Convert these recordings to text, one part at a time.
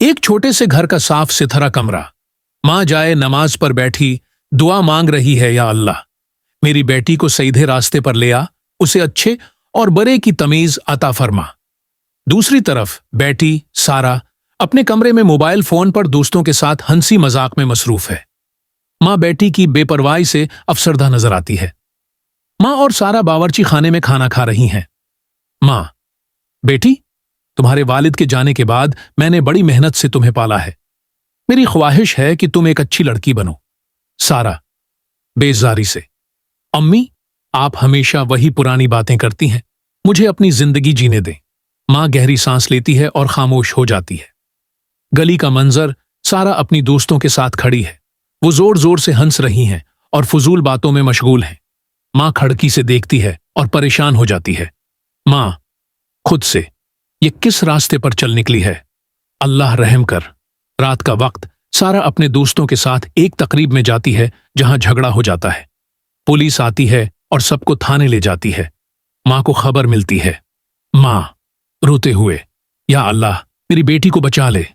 एक छोटे से घर का साफ सुथरा कमरा। माँ जाए नमाज पर बैठी दुआ मांग रही है, या अल्लाह मेरी बेटी को सीधे रास्ते पर ले आ, उसे अच्छे और बुरे की तमीज अता फरमा। दूसरी तरफ बेटी सारा अपने कमरे में मोबाइल फोन पर दोस्तों के साथ हंसी मजाक में मसरूफ है। माँ बेटी की बेपरवाही से अफसरदा नजर आती है। माँ और सारा बावर्ची खाने में खाना खा रही हैं। माँ, बेटी, तुम्हारे वालिद के जाने के बाद मैंने बड़ी मेहनत से तुम्हें पाला है। मेरी ख्वाहिश है कि तुम एक अच्छी लड़की बनो। सारा बेजारी से, अम्मी, आप हमेशा वही पुरानी बातें करती हैं, मुझे अपनी जिंदगी जीने दें। माँ गहरी सांस लेती है और खामोश हो जाती है। गली का मंजर, सारा अपनी दोस्तों के साथ खड़ी है। वो जोर जोर से हंस रही हैं और फजूल बातों में मशगूल हैं। माँ खिड़की से देखती है और परेशान हो जाती है। माँ खुद से, ये किस रास्ते पर चल निकली है? अल्लाह रहम कर। रात का वक्त, सारा अपने दोस्तों के साथ एक तकरीब में जाती है जहां झगड़ा हो जाता है। पुलिस आती है और सबको थाने ले जाती है। माँ को खबर मिलती है। माँ रोते हुए, या अल्लाह मेरी बेटी को बचा ले।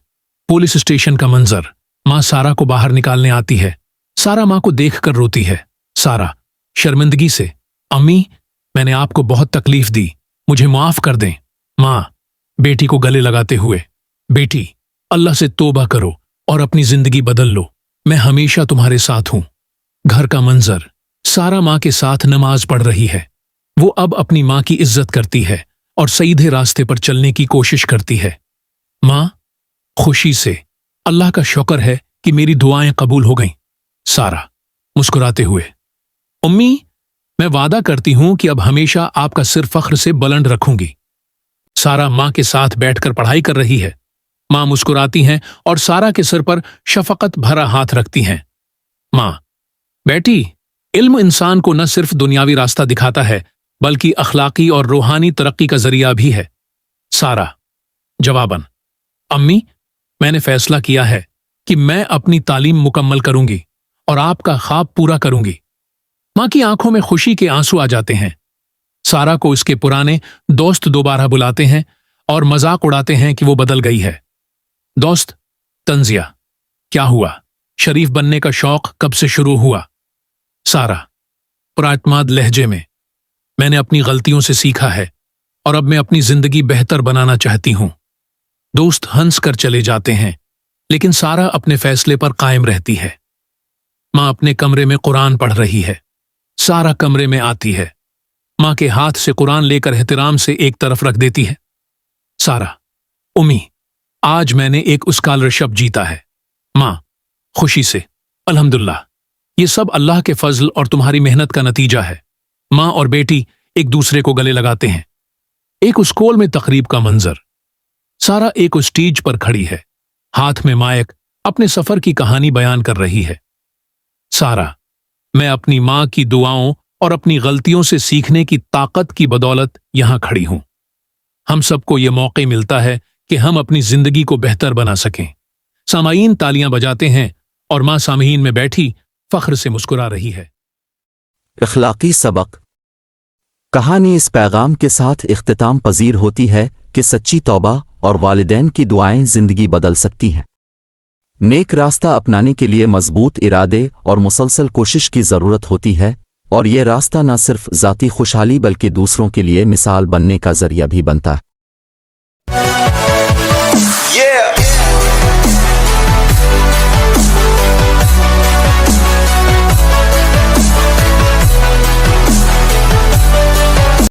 पुलिस स्टेशन का मंजर, माँ सारा को बाहर निकालने आती है। सारा माँ को देखकर रोती है। सारा शर्मिंदगी से, अम्मी, मैंने आपको बहुत तकलीफ दी, मुझे माफ कर दें। माँ बेटी को गले लगाते हुए, बेटी, अल्लाह से तौबा करो और अपनी जिंदगी बदल लो, मैं हमेशा तुम्हारे साथ हूं। घर का मंजर, सारा माँ के साथ नमाज पढ़ रही है। वो अब अपनी माँ की इज्जत करती है और सीधे रास्ते पर चलने की कोशिश करती है। माँ खुशी से, अल्लाह का शुक्र है कि मेरी दुआएं कबूल हो गईं। सारा मुस्कुराते हुए, अम्मी, मैं वादा करती हूं कि अब हमेशा आपका सिर फख्र से बुलंद रखूंगी। सारा माँ के साथ बैठकर पढ़ाई कर रही है। माँ मुस्कुराती हैं और सारा के सिर पर शफकत भरा हाथ रखती हैं। माँ, बेटी, इल्म इंसान को न सिर्फ दुनियावी रास्ता दिखाता है बल्कि अखलाकी और रूहानी तरक्की का जरिया भी है। सारा जवाबन, अम्मी, मैंने फैसला किया है कि मैं अपनी तालीम मुकम्मल करूंगी और आपका ख्वाब पूरा करूंगी। माँ की आंखों में खुशी के आंसू आ जाते हैं। सारा को इसके पुराने दोस्त दोबारा बुलाते हैं और मजाक उड़ाते हैं कि वो बदल गई है। दोस्त, तंजिया, क्या हुआ? शरीफ बनने का शौक कब से शुरू हुआ? सारा पुरातमाद लहजे में, मैंने अपनी गलतियों से सीखा है और अब मैं अपनी जिंदगी बेहतर बनाना चाहती हूं। दोस्त हंस कर चले जाते हैं, लेकिन सारा अपने फैसले पर कायम रहती है। माँ अपने कमरे में कुरान पढ़ रही है। सारा कमरे में आती है। माँ के हाथ से कुरान लेकर एहतराम से एक तरफ रख देती है। सारा, उम्मी, आज मैंने एक स्कॉलरशिप जीता है। माँ खुशी से, अल्हम्दुलिल्लाह, ये सब अल्लाह के फजल और तुम्हारी मेहनत का नतीजा है। माँ और बेटी एक दूसरे को गले लगाते हैं। एक स्कूल में तकरीब का मंजर, सारा एक स्टेज पर खड़ी है, हाथ में माइक, अपने सफर की कहानी बयान कर रही है। सारा, मैं अपनी माँ की दुआओं और अपनी गलतियों से सीखने की ताकत की बदौलत यहां खड़ी हूं। हम सबको ये मौका मिलता है कि हम अपनी जिंदगी को बेहतर बना सकें। सामाईन तालियां बजाते हैं और माँ सामहीन में बैठी फख्र से मुस्कुरा रही है। इखलाकी सबक। कहानी इस पैगाम के साथ इख्तिताम पजीर होती है कि सच्ची तौबा और वालिदैन की दुआएं जिंदगी बदल सकती हैं। नेक रास्ता अपनाने के लिए मजबूत इरादे और मुसलसल कोशिश की ज़रूरत होती है, और ये रास्ता न सिर्फ ज़ाती खुशहाली बल्कि दूसरों के लिए मिसाल बनने का जरिया भी बनता है।